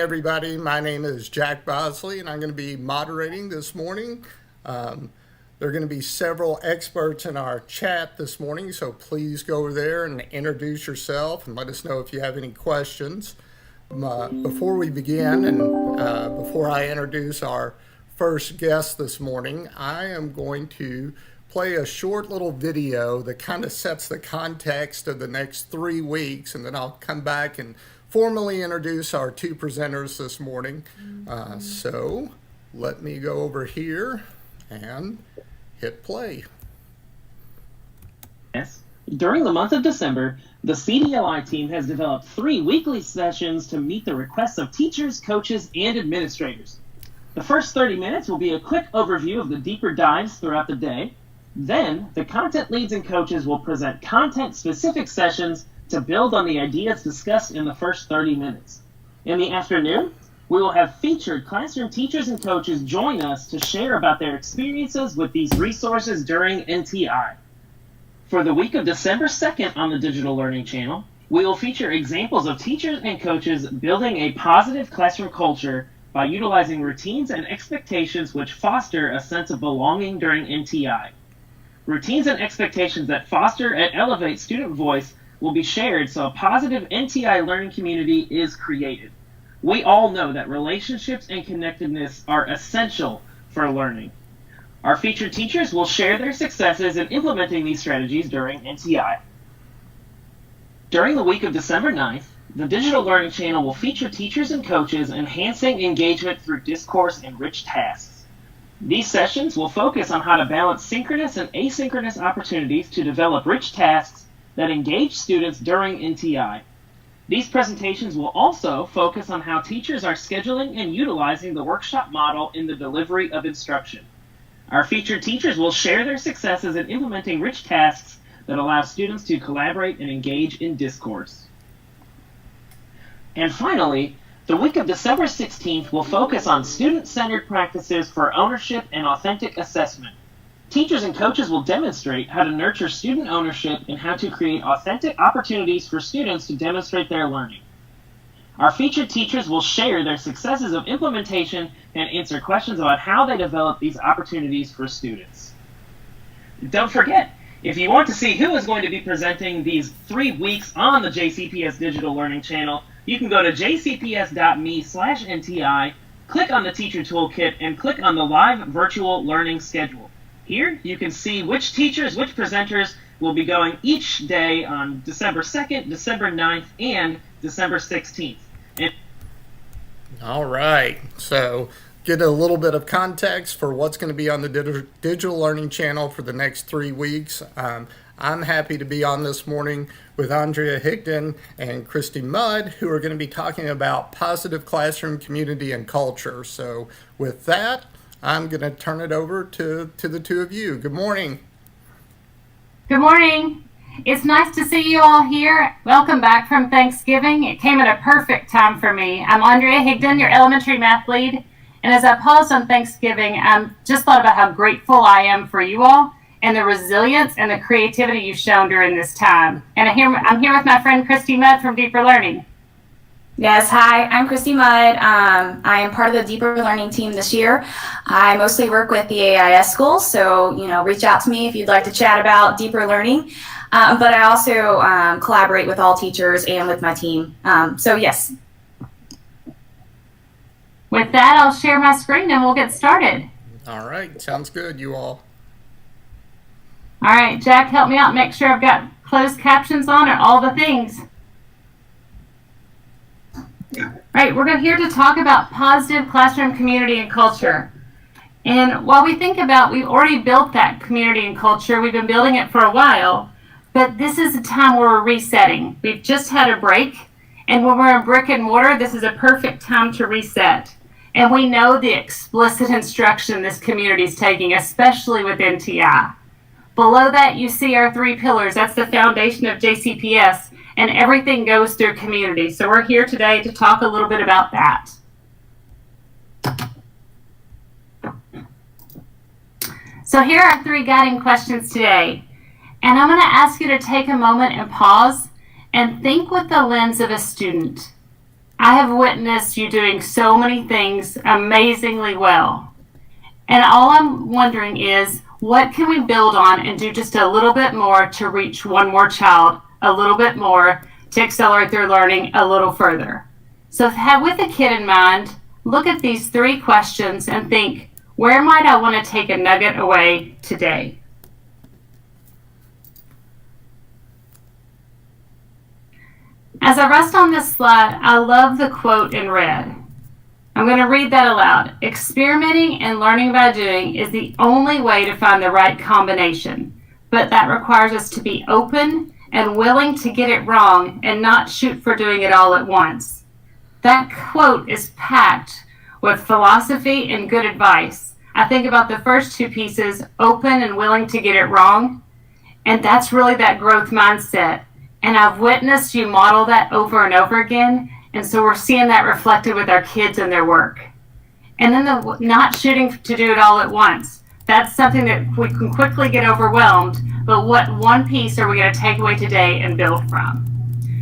everybody. My name is Jack Bosley, and I'm going to be moderating this morning. There are going to be several experts in our chat this morning, so please go over there and introduce yourself and let us know if you have any questions. Before we begin and before I introduce our first guest this morning, I am going to play a short little video that kind of sets the context of the next 3 weeks, and then I'll come back and formally introduce our two presenters this morning. So let me go over here and hit play. Yes. During the month of December, the CDLI team has developed 3 weekly sessions to meet the requests of teachers, coaches, and administrators. The first 30 minutes will be a quick overview of the deeper dives throughout the day. Then, the content leads and coaches will present content-specific sessions to build on the ideas discussed in the first 30 minutes. In the afternoon, we will have featured classroom teachers and coaches join us to share about their experiences with these resources during NTI. For the week of December 2nd on the Digital Learning Channel, we will feature examples of teachers and coaches building a positive classroom culture by utilizing routines and expectations which foster a sense of belonging during NTI. Routines and expectations that foster and elevate student voice will be shared so a positive NTI learning community is created. We all know that relationships and connectedness are essential for learning. Our featured teachers will share their successes in implementing these strategies during NTI. During the week of December 9th, the Digital Learning Channel will feature teachers and coaches enhancing engagement through discourse and rich tasks. These sessions will focus on how to balance synchronous and asynchronous opportunities to develop rich tasks that engage students during NTI. These presentations will also focus on how teachers are scheduling and utilizing the workshop model in the delivery of instruction. Our featured teachers will share their successes in implementing rich tasks that allow students to collaborate and engage in discourse. And finally, the week of December 16th will focus on student-centered practices for ownership and authentic assessment. Teachers and coaches will demonstrate how to nurture student ownership and how to create authentic opportunities for students to demonstrate their learning. Our featured teachers will share their successes of implementation and answer questions about how they develop these opportunities for students. Don't forget, if you want to see who is going to be presenting these 3 weeks on the JCPS Digital Learning Channel, you can go to jcps.me/NTI, click on the Teacher Toolkit, and click on the Live Virtual Learning Schedule. Here, you can see which teachers, which presenters will be going each day on December 2nd, December 9th, and December 16th. All right, so get a little bit of context for what's going to be on the Digital Learning Channel for the next 3 weeks. I'm happy to be on this morning with Andrea Higdon and Christina, who are going to be talking about positive classroom community and culture. So with that, I'm going to turn it over to the two of you. Good morning. Good morning. It's nice to see you all here. Welcome back from Thanksgiving. It came at a perfect time for me. I'm Andrea Higdon, your elementary math lead. And as I paused on Thanksgiving, I just thought about how grateful I am for you all and the resilience and the creativity you've shown during this time. And I'm here with my friend Christina from Deeper Learning. Yes, hi, I'm Christy Mudd. I am part of the Deeper Learning team this year. I mostly work with the AIS schools, so reach out to me if you'd like to chat about deeper learning. But I also collaborate with all teachers and with my team. So yes. With that, I'll share my screen and we'll get started. All right, sounds good, you all. All right, Jack, help me out. Make sure I've got closed captions on and all the things. Right, we're here to talk about positive classroom community and culture. And while we think about, we've already built that community and culture, we've been building it for a while, but this is a time where we're resetting. We've just had a break, and when we're in brick and mortar, this is a perfect time to reset. And we know the explicit instruction this community is taking, especially with NTI. Below that, you see our 3 pillars. That's the foundation of JCPS. And everything goes through community. So we're here today to talk a little bit about that. So here are 3 guiding questions today. And I'm going to ask you to take a moment and pause and think with the lens of a student. I have witnessed you doing so many things amazingly well. And all I'm wondering is, what can we build on and do just a little bit more to reach one more child, a little bit more to accelerate their learning a little further? So with a kid in mind, look at these 3 questions and think, where might I want to take a nugget away today? As I rest on this slide, I love the quote in red. I'm going to read that aloud. Experimenting and learning by doing is the only way to find the right combination, but that requires us to be open and willing to get it wrong and not shoot for doing it all at once. That quote is packed with philosophy and good advice. I think about the first 2 pieces, open and willing to get it wrong, and that's really that growth mindset. And I've witnessed you model that over and over again, and so we're seeing that reflected with our kids and their work. And then the not shooting to do it all at once. That's something that we can quickly get overwhelmed, but what one piece are we going to take away today and build from?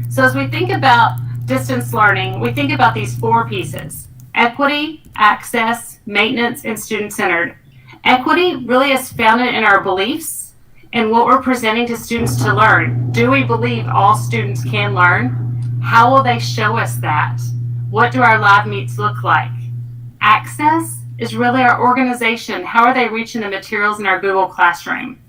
So as we think about distance learning, we think about these 4 pieces: equity, access, maintenance, and student-centered. Equity really is founded in our beliefs and what we're presenting to students to learn. Do we believe all students can learn? How will they show us that? What do our live meets look like? Access is really our organization. How are they reaching the materials in our Google Classroom?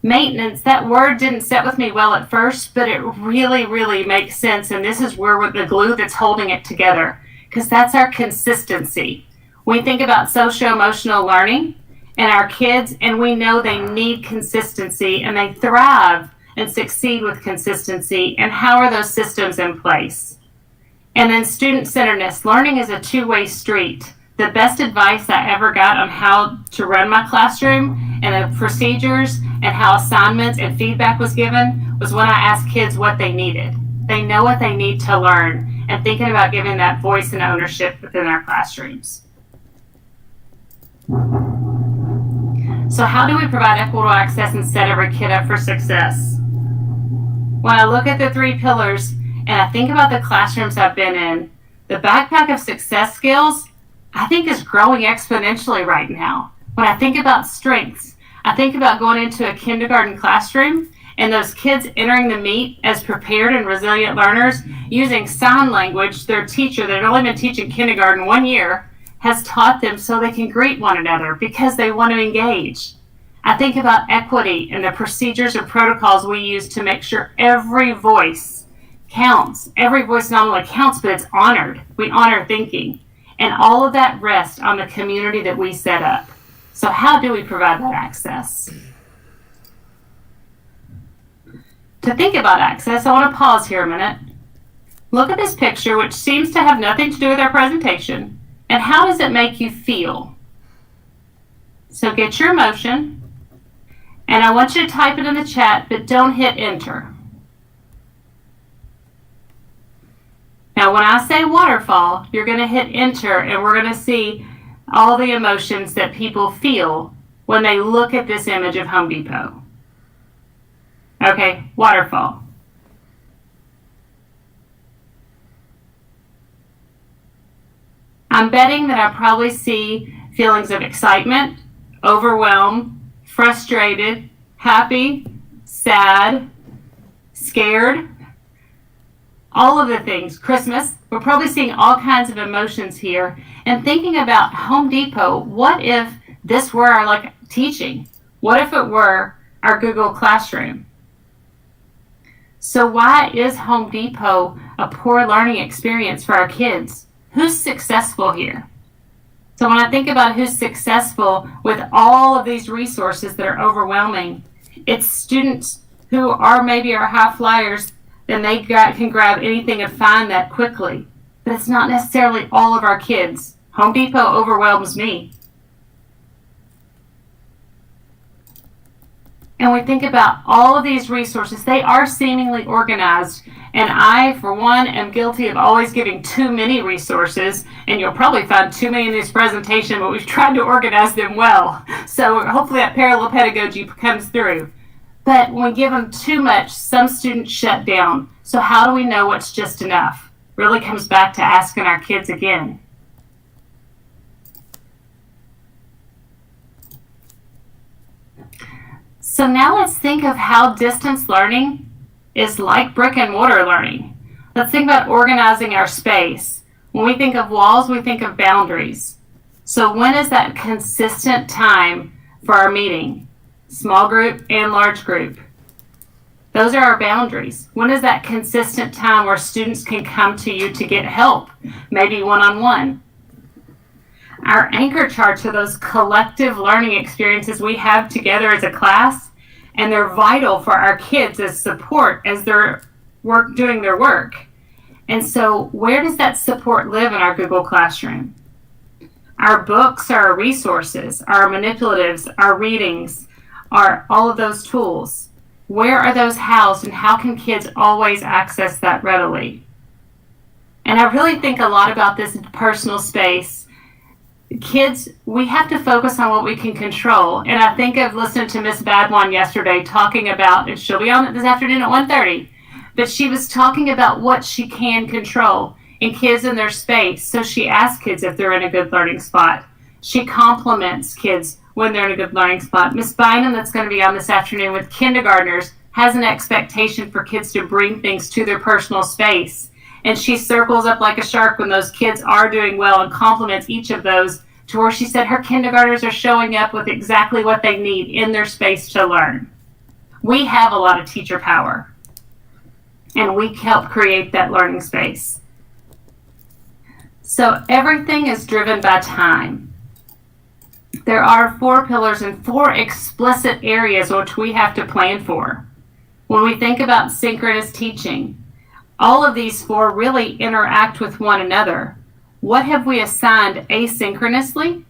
Maintenance, that word didn't sit with me well at first, but it really, really makes sense. And this is where the glue that's holding it together, because that's our consistency. We think about socio-emotional learning and our kids, and we know they need consistency, and they thrive and succeed with consistency. And how are those systems in place? And then student-centeredness. Learning is a 2-way street. The best advice I ever got on how to run my classroom and the procedures and how assignments and feedback was given was when I asked kids what they needed. They know what they need to learn, and thinking about giving that voice and ownership within our classrooms. So how do we provide equitable access and set every kid up for success? When I look at the 3 pillars and I think about the classrooms I've been in, the backpack of success skills, I think is growing exponentially right now. When I think about strengths, I think about going into a kindergarten classroom and those kids entering the meet as prepared and resilient learners using sign language their teacher that had only been teaching kindergarten 1 year has taught them so they can greet one another because they want to engage. I think about equity and the procedures and protocols we use to make sure every voice counts. Every voice not only counts, but it's honored. We honor thinking. And all of that rests on the community that we set up. So how do we provide that access? To think about access, I want to pause here a minute. Look at this picture, which seems to have nothing to do with our presentation. And how does it make you feel? So get your emotion, and I want you to type it in the chat, but don't hit enter. Now, when I say waterfall, you're going to hit enter, and we're going to see all the emotions that people feel when they look at this image of Home Depot. Okay, waterfall. I'm betting that I probably see feelings of excitement, overwhelmed, frustrated, happy, sad, scared, all of the things. Christmas, we're probably seeing all kinds of emotions here. And thinking about Home Depot, what if this were our teaching? What if it were our Google Classroom? So why is Home Depot a poor learning experience for our kids? Who's successful here? So when I think about who's successful with all of these resources that are overwhelming, it's students who are maybe our high flyers, then they can grab anything and find that quickly. But it's not necessarily all of our kids. Home Depot overwhelms me. And we think about all of these resources. They are seemingly organized. And I, for one, am guilty of always giving too many resources. And you'll probably find too many in this presentation, but we've tried to organize them well. So hopefully that parallel pedagogy comes through. But when we give them too much, some students shut down. So how do we know what's just enough? really comes back to asking our kids again. So now let's think of how distance learning is like brick and mortar learning. Let's think about organizing our space. When we think of walls, we think of boundaries. So when is that consistent time for our meeting? Small group and large group. Those are our boundaries. When is that consistent time where students can come to you to get help? Maybe one-on-one. Our anchor charts are those collective learning experiences we have together as a class, and they're vital for our kids as support as they're doing their work. And so where does that support live in our Google Classroom? Our books are our resources, our manipulatives, our readings, are all of those tools. Where are those housed, and how can kids always access that readily? And I really think a lot about this personal space. Kids, we have to focus on what we can control. And I think of listening to Miss Badwan yesterday talking about, and she'll be on this afternoon at 1:30, but she was talking about what she can control in kids in their space. So she asks kids if they're in a good learning spot. She compliments kids when they're in a good learning spot. Miss Bynum, that's going to be on this afternoon with kindergartners, has an expectation for kids to bring things to their personal space. And she circles up like a shark when those kids are doing well and compliments each of those, to where she said her kindergartners are showing up with exactly what they need in their space to learn. We have a lot of teacher power, and we help create that learning space. So everything is driven by time. There are 4 pillars and 4 explicit areas which we have to plan for. When we think about synchronous teaching, all of these 4 really interact with one another. What have we assigned asynchronously?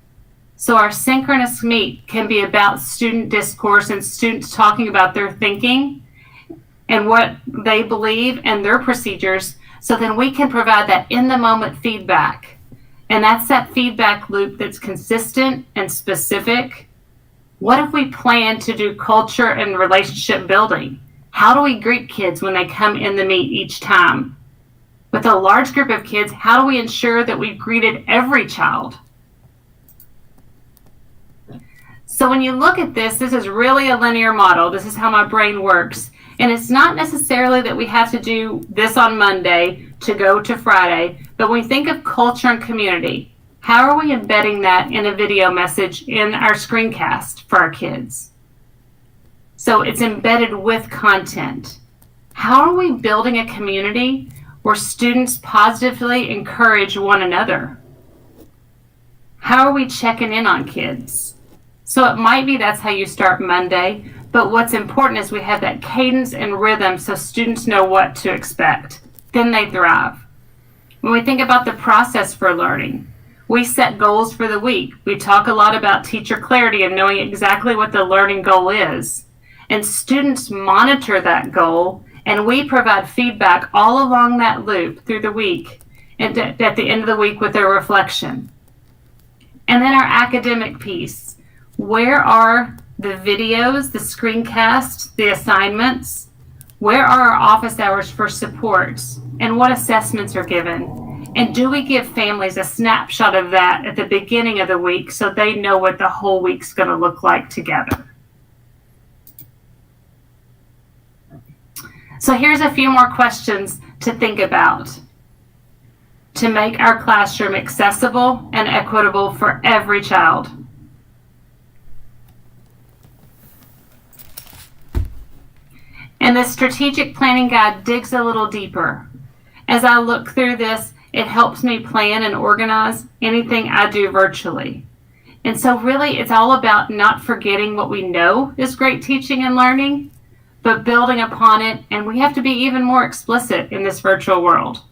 So our synchronous meet can be about student discourse and students talking about their thinking and what they believe and their procedures, so then we can provide that in-the-moment feedback. And that's that feedback loop that's consistent and specific. What if we plan to do culture and relationship building? How do we greet kids when they come in the meet each time? With a large group of kids, how do we ensure that we've greeted every child? So when you look at this is really a linear model. This is how my brain works. And it's not necessarily that we have to do this on Monday to go to Friday, but when we think of culture and community, how are we embedding that in a video message in our screencast for our kids? So it's embedded with content. How are we building a community where students positively encourage one another? How are we checking in on kids? So it might be that's how you start Monday, but what's important is we have that cadence and rhythm so students know what to expect. Then they thrive. When we think about the process for learning, we set goals for the week. We talk a lot about teacher clarity and knowing exactly what the learning goal is. And students monitor that goal, and we provide feedback all along that loop through the week and at the end of the week with their reflection. And then our academic piece. Where are the videos, the screencasts, the assignments? Where are our office hours for supports? And what assessments are given? And do we give families a snapshot of that at the beginning of the week so they know what the whole week's going to look like together? So here's a few more questions to think about to make our classroom accessible and equitable for every child. And the strategic planning guide digs a little deeper. As I look through this, it helps me plan and organize anything I do virtually. And so really it's all about not forgetting what we know is great teaching and learning, but building upon it, and we have to be even more explicit in this virtual world.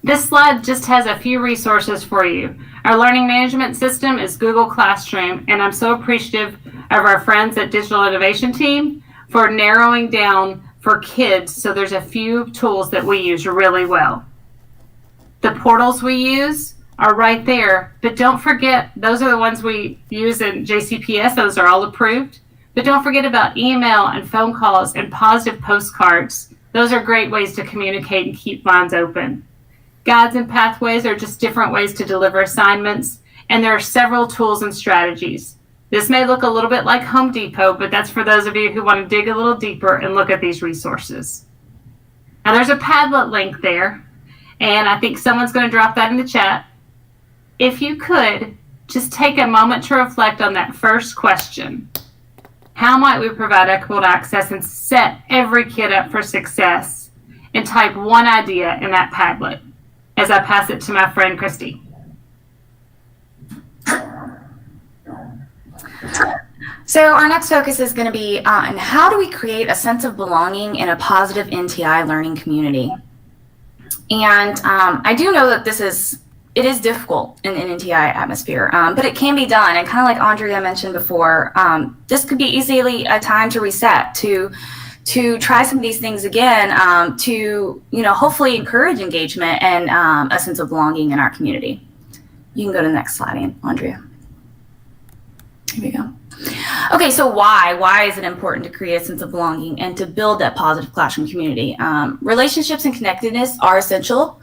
This slide just has a few resources for you. Our learning management system is Google Classroom, and I'm so appreciative of our friends at Digital Innovation Team for narrowing down for kids, so there's a few tools that we use really well. The portals we use are right there, but don't forget, those are the ones we use in JCPS, those are all approved. But don't forget about email and phone calls and positive postcards. Those are great ways to communicate and keep lines open. Guides and pathways are just different ways to deliver assignments, and there are several tools and strategies. This may look a little bit like Home Depot, but that's for those of you who want to dig a little deeper and look at these resources. Now there's a Padlet link there, and I think someone's going to drop that in the chat. If you could, just take a moment to reflect on that first question. How might we provide equitable access and set every kid up for success? And type one idea in that Padlet as I pass it to my friend Christy. So our next focus is going to be on how do we create a sense of belonging in a positive NTI learning community. And I do know that it is difficult in an NTI atmosphere, but it can be done. And kind of like Andrea mentioned before, this could be easily a time to reset, to try some of these things again, to hopefully encourage engagement and a sense of belonging in our community. You can go to the next slide, Andrea. Here we go. Okay, so why is it important to create a sense of belonging and to build that positive classroom community? Relationships and connectedness are essential.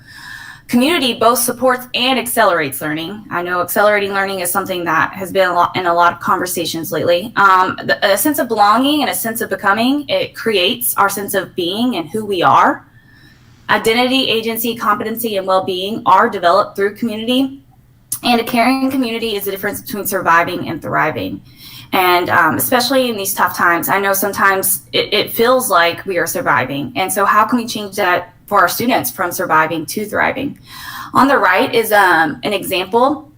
Community both supports and accelerates learning. I know accelerating learning is something that has been in a lot of conversations lately. A sense of belonging and a sense of becoming, it creates our sense of being and who we are. Identity, agency, competency, and well-being are developed through community. And a caring community is the difference between surviving and thriving. And especially in these tough times, I know sometimes it feels like we are surviving. And so how can we change that for our students from surviving to thriving? On the right is an example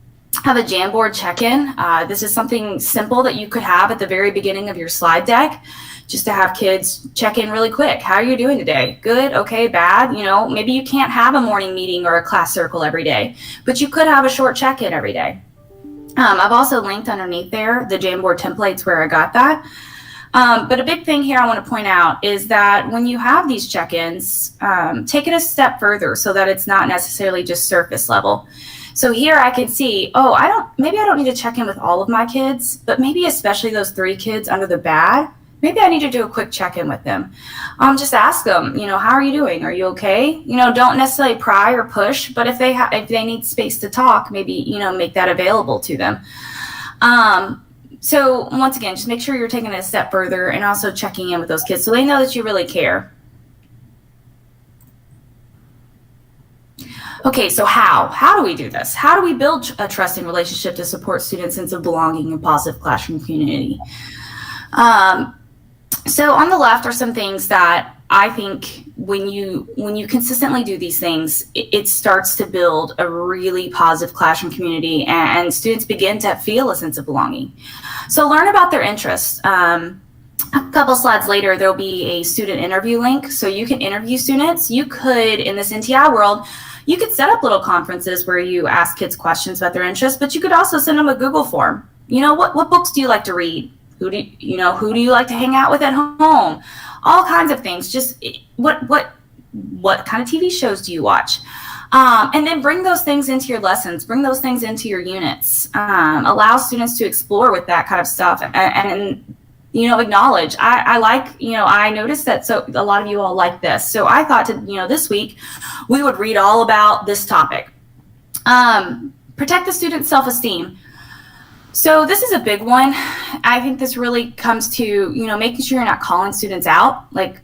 of a Jamboard check-in. This is something simple that you could have at the very beginning of your slide deck, just to have kids check in really quick. How are you doing today? Good, okay, bad. Maybe you can't have a morning meeting or a class circle every day, but you could have a short check-in every day. I've also linked underneath there the Jamboard templates where I got that. But a big thing here I want to point out is that when you have these check-ins, take it a step further so that it's not necessarily just surface level. So here I can see, maybe I don't need to check in with all of my kids, but maybe especially those 3 kids under the bad. Maybe I need to do a quick check-in with them. Just ask them, how are you doing? Are you okay? Don't necessarily pry or push, but if they need space to talk, maybe, make that available to them. So once again, just make sure you're taking it a step further and also checking in with those kids so they know that you really care. Okay, so how do we do this? How do we build a trusting relationship to support students' sense of belonging and positive classroom community? So on the left are some things that I think when you consistently do these things, it starts to build a really positive classroom community, and students begin to feel a sense of belonging. So learn about their interests. A couple slides later, there'll be a student interview link, so you can interview students. You could, in this NTI world, you could set up little conferences where you ask kids questions about their interests, but you could also send them a Google form. What books do you like to read? Who do you like to hang out with at home? All kinds of things. Just what kind of TV shows do you watch? And then bring those things into your lessons. Bring those things into your units. Allow students to explore with that kind of stuff and acknowledge. I noticed that so a lot of you all like this. So I thought this week we would read all about this topic. Protect the student's self-esteem. So this is a big one. I think this really comes to, making sure you're not calling students out. Like,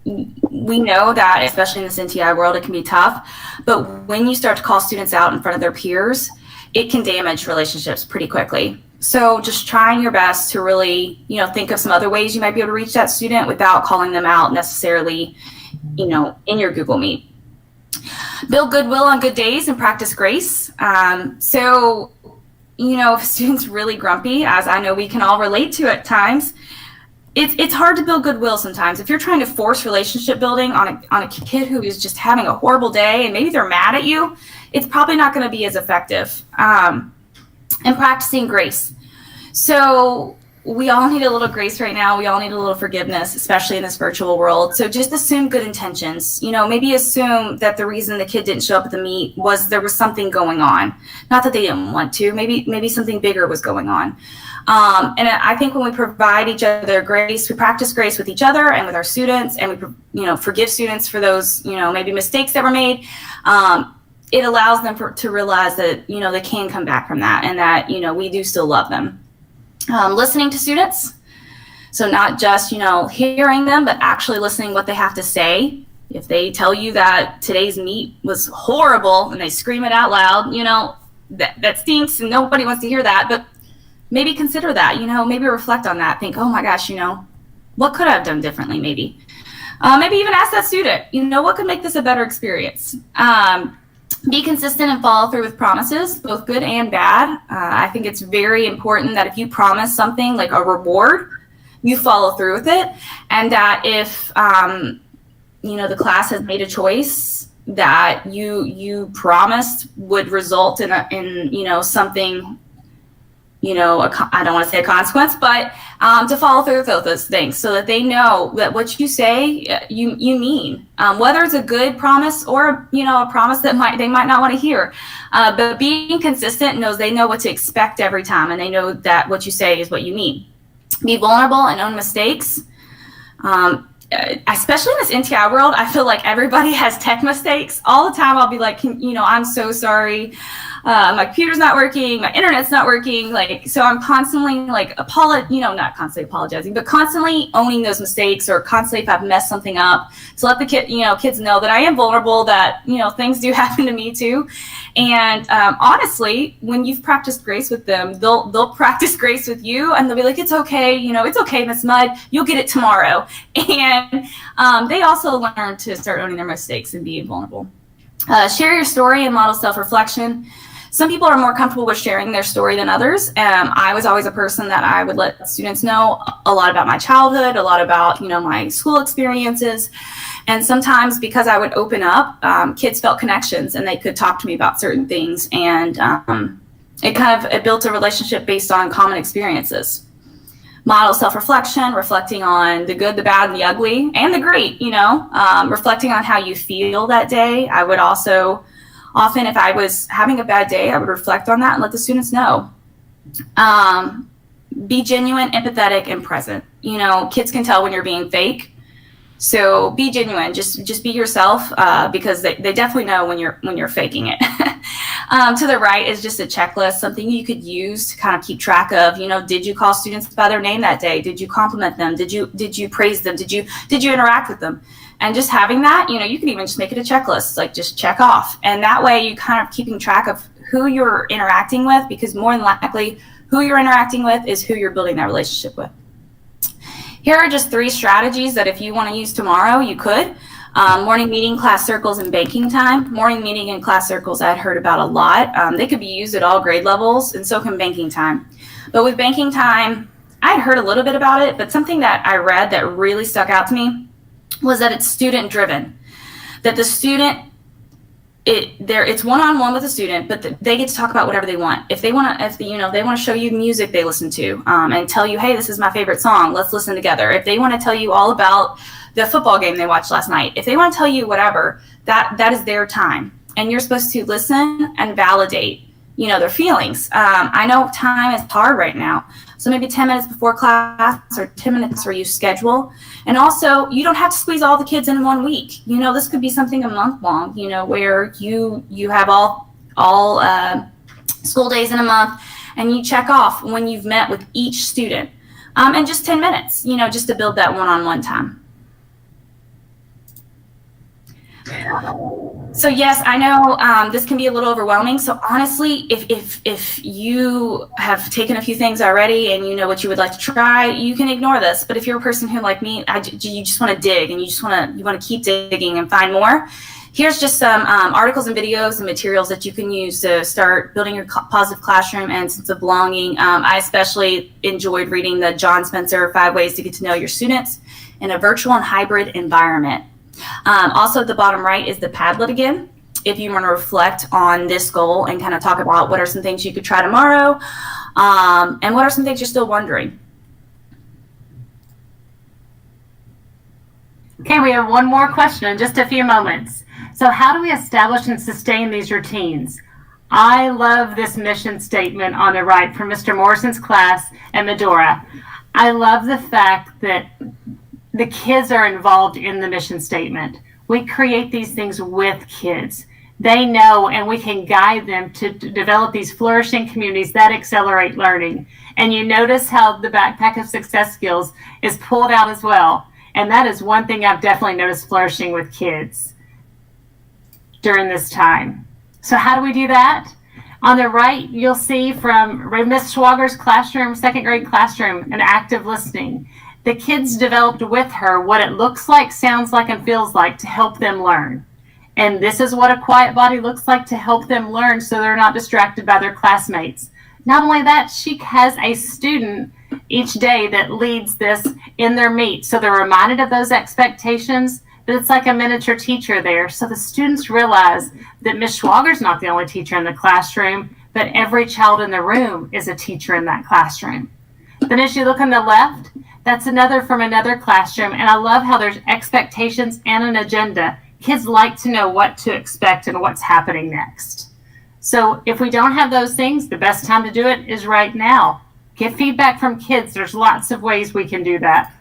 we know that, especially in this NTI world, it can be tough. But when you start to call students out in front of their peers, it can damage relationships pretty quickly. So just trying your best to really, think of some other ways you might be able to reach that student without calling them out necessarily, in your Google Meet. Build goodwill on good days and practice grace. So, if a student's really grumpy, as I know we can all relate to at times, it's hard to build goodwill sometimes. If you're trying to force relationship building on a kid who is just having a horrible day and maybe they're mad at you, it's probably not going to be as effective. And practicing grace. So we all need a little grace right now. We all need a little forgiveness, especially in this virtual world. So just assume good intentions. Maybe assume that the reason the kid didn't show up at the meet was there was something going on. Not that they didn't want to. Maybe something bigger was going on. And I think when we provide each other grace, we practice grace with each other and with our students, and we, forgive students for those, maybe mistakes that were made. It allows them to realize that, they can come back from that, and that, we do still love them. Listening to students. So not just, hearing them, but actually listening what they have to say. If they tell you that today's meet was horrible and they scream it out loud, that stinks and nobody wants to hear that, but maybe consider that, maybe reflect on that. Think, oh my gosh, what could I have done differently maybe? Maybe even ask that student, what could make this a better experience? Be consistent and follow through with promises, both good and bad. I think it's very important that if you promise something like a reward, you follow through with it. And that if, the class has made a choice that you promised would result in something, I don't want to say a consequence, but to follow through with those things so that they know that what you say, you mean, whether it's a good promise or, a promise that they might not want to hear. But being consistent knows they know what to expect every time, and they know that what you say is what you mean. Be vulnerable and own mistakes. Especially in this NTI world, I feel like everybody has tech mistakes. All the time I'll be like, I'm so sorry. My computer's not working, my internet's not working, so I'm constantly not constantly apologizing, but constantly owning those mistakes, or constantly if I've messed something up, to let the kids know that I am vulnerable, that, things do happen to me too. And honestly, when you've practiced grace with them, they'll practice grace with you, and they'll be like, it's okay, it's okay, Miss Mudd, you'll get it tomorrow. And they also learn to start owning their mistakes and being vulnerable. Share your story and model self-reflection. Some people are more comfortable with sharing their story than others. I was always a person that I would let students know a lot about my childhood, a lot about, my school experiences. And sometimes because I would open up, kids felt connections and they could talk to me about certain things. And it built a relationship based on common experiences. Model self-reflection, reflecting on the good, the bad, and the ugly, and the great, reflecting on how you feel that day. I would also often, if I was having a bad day, I would reflect on that and let the students know. Be genuine, empathetic, and present. Kids can tell when you're being fake. So be genuine, just be yourself, because they definitely know when you're faking it. To the right is just a checklist, something you could use to kind of keep track of. Did you call students by their name that day? Did you compliment them? Did you praise them? Did you interact with them? And just having that, you can even just make it a checklist, like just check off. And that way you kind of keeping track of who you're interacting with, because more than likely who you're interacting with is who you're building that relationship with. Here are just 3 strategies that if you want to use tomorrow, you could. Morning meeting, class circles, and banking time. Morning meeting and class circles I'd heard about a lot. They could be used at all grade levels, and so can banking time. But with banking time, I'd heard a little bit about it, but something that I read that really stuck out to me was that it's student driven. That the student, it's one-on-one with the student, but they get to talk about whatever they want. If they want to show you music they listen to, and tell you, hey, this is my favorite song, let's listen together. If they want to tell you all about the football game they watched last night, if they want to tell you whatever, that is their time. And you're supposed to listen and validate, their feelings. I know time is hard right now. So maybe 10 minutes before class, or 10 minutes where you schedule. And also, you don't have to squeeze all the kids in 1 week. This could be something a month long, where you have all school days in a month, and you check off when you've met with each student. And just 10 minutes, just to build that one-on-one time. So yes, I know this can be a little overwhelming. So honestly, if you have taken a few things already and you know what you would like to try, you can ignore this. But if you're a person who, like me, you just want to dig and you want to keep digging and find more, here's just some articles and videos and materials that you can use to start building your positive classroom and sense of belonging. I especially enjoyed reading the John Spencer 5 Ways to Get to Know Your Students in a Virtual and Hybrid Environment. Also at the bottom right is the Padlet again. If you want to reflect on this goal and kind of talk about what are some things you could try tomorrow, and what are some things you're still wondering. Okay, we have one more question in just a few moments. So how do we establish and sustain these routines? I love this mission statement on the right from Mr. Morrison's class at Medora. I love the fact that the kids are involved in the mission statement. We create these things with kids. They know, and we can guide them to develop these flourishing communities that accelerate learning. And you notice how the backpack of success skills is pulled out as well. And that is one thing I've definitely noticed flourishing with kids during this time. So how do we do that? On the right, you'll see from Miss Schwager's classroom, second grade classroom, an active listening. The kids developed with her what it looks like, sounds like, and feels like to help them learn. And this is what a quiet body looks like to help them learn so they're not distracted by their classmates. Not only that, she has a student each day that leads this in their meet. So they're reminded of those expectations, but it's like a miniature teacher there. So the students realize that Miss Schwager's not the only teacher in the classroom, but every child in the room is a teacher in that classroom. Then as you look on the left, that's another from another classroom. And I love how there's expectations and an agenda. Kids like to know what to expect and what's happening next. So if we don't have those things, the best time to do it is right now. Get feedback from kids. There's lots of ways we can do that.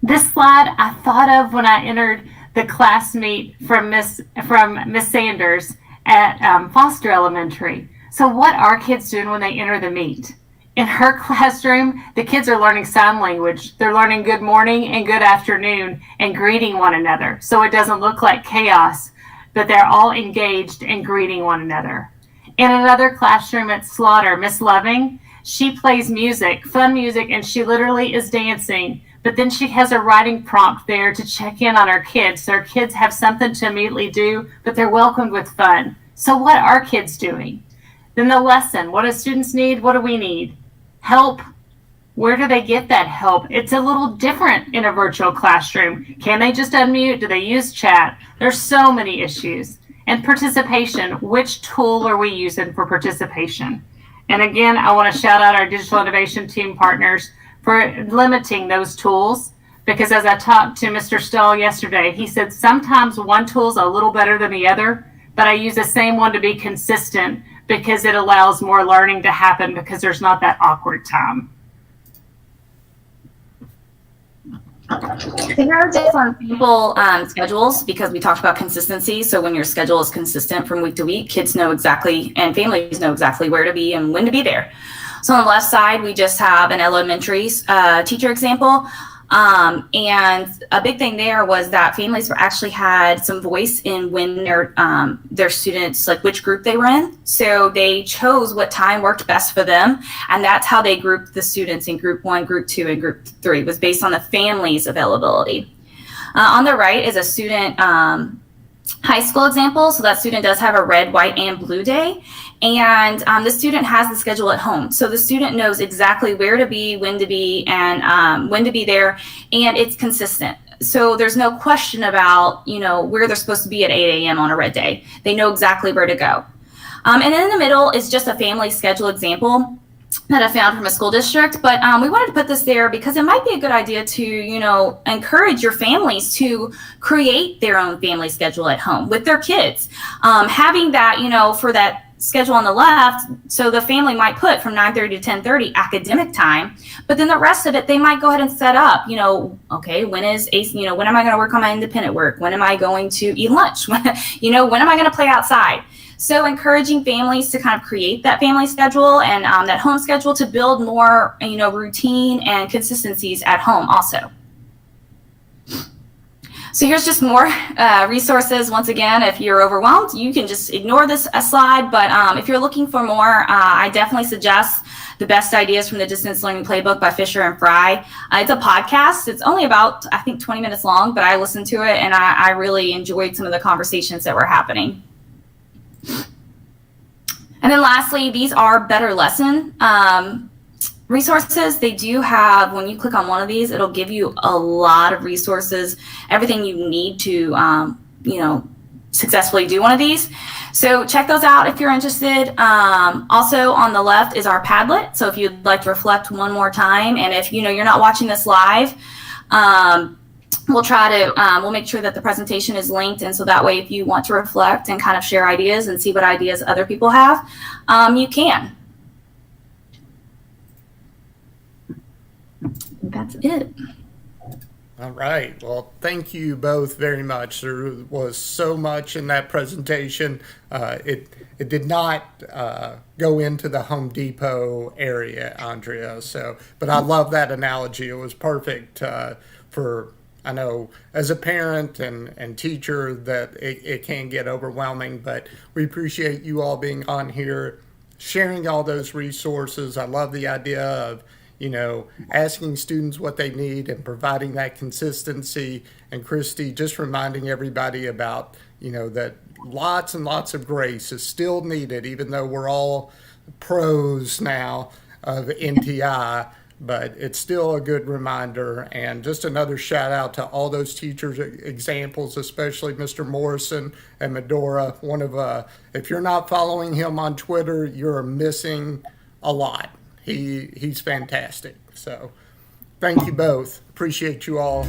This slide I thought of when I entered the class meet from Miss Sanders at Foster Elementary. So what are kids doing when they enter the meet? In her classroom, the kids are learning sign language. They're learning good morning and good afternoon and greeting one another. So it doesn't look like chaos, but they're all engaged in greeting one another. In another classroom at Slaughter, Miss Loving, she plays music, fun music, and she literally is dancing. But then she has a writing prompt there to check in on our kids. So our kids have something to immediately do, but they're welcomed with fun. So what are kids doing? Then the lesson, what do students need? What do we need? Help. Where do they get that help? It's a little different in a virtual classroom. Can they just unmute? Do they use chat? There's so many issues. And participation, which tool are we using for participation? And again, I want to shout out our digital innovation team partners for limiting those tools, because as I talked to Mr. Stahl yesterday, he said sometimes one tool is a little better than the other, but I use the same one to be consistent because it allows more learning to happen because there's not that awkward time. There are different people schedules because we talked about consistency. So when your schedule is consistent from week to week, kids know exactly and families know exactly where to be and when to be there. So on the left side, we just have an elementary teacher example. And a big thing there was that families actually had some voice in when their students, like which group they were in. So they chose what time worked best for them. And that's how they grouped the students in group 1, group 2, and group 3. It was based on the family's availability. On the right is a student high school example. So that student does have a red, white, and blue day. And the student has the schedule at home. So the student knows exactly where to be, when to be, and when to be there. And it's consistent. So there's no question about, where they're supposed to be at 8 a.m. on a red day. They know exactly where to go. And then in the middle is just a family schedule example that I found from a school district. But we wanted to put this there because it might be a good idea to, encourage your families to create their own family schedule at home with their kids. Having that, for that schedule on the left, so the family might put from 9:30 to 10:30 academic time, but then the rest of it they might go ahead and set up, okay, when am I going to work on my independent work? When am I going to eat lunch? When am I going to play outside? So encouraging families to kind of create that family schedule and that home schedule to build more, routine and consistencies at home also. So here's just more resources. Once again, if you're overwhelmed, you can just ignore this slide. But if you're looking for more, I definitely suggest The Best Ideas from the Distance Learning Playbook by Fisher and Fry. It's a podcast. It's only about, I think, 20 minutes long, but I listened to it and I really enjoyed some of the conversations that were happening. And then lastly, these are Better Lesson resources. They do have, when you click on one of these, it'll give you a lot of resources, everything you need to, successfully do one of these. So check those out if you're interested. Also on the left is our Padlet. So if you'd like to reflect one more time, and if you're not watching this live, We'll try to, we'll make sure that the presentation is linked. And so that way, if you want to reflect and kind of share ideas and see what ideas other people have, you can. That's it. All right. Well, thank you both very much. There was so much in that presentation. It did not go into the Home Depot area, Andrea. But I love that analogy. It was perfect for, I know, as a parent and teacher that it can get overwhelming, but we appreciate you all being on here, sharing all those resources. I love the idea of, asking students what they need and providing that consistency. And Christy, just reminding everybody about, that lots and lots of grace is still needed, even though we're all pros now of NTI, but it's still a good reminder. And just another shout out to all those teachers examples, especially Mr. Morrison and Medora. If you're not following him on Twitter, you're missing a lot. He's fantastic. So thank you both. Appreciate you all.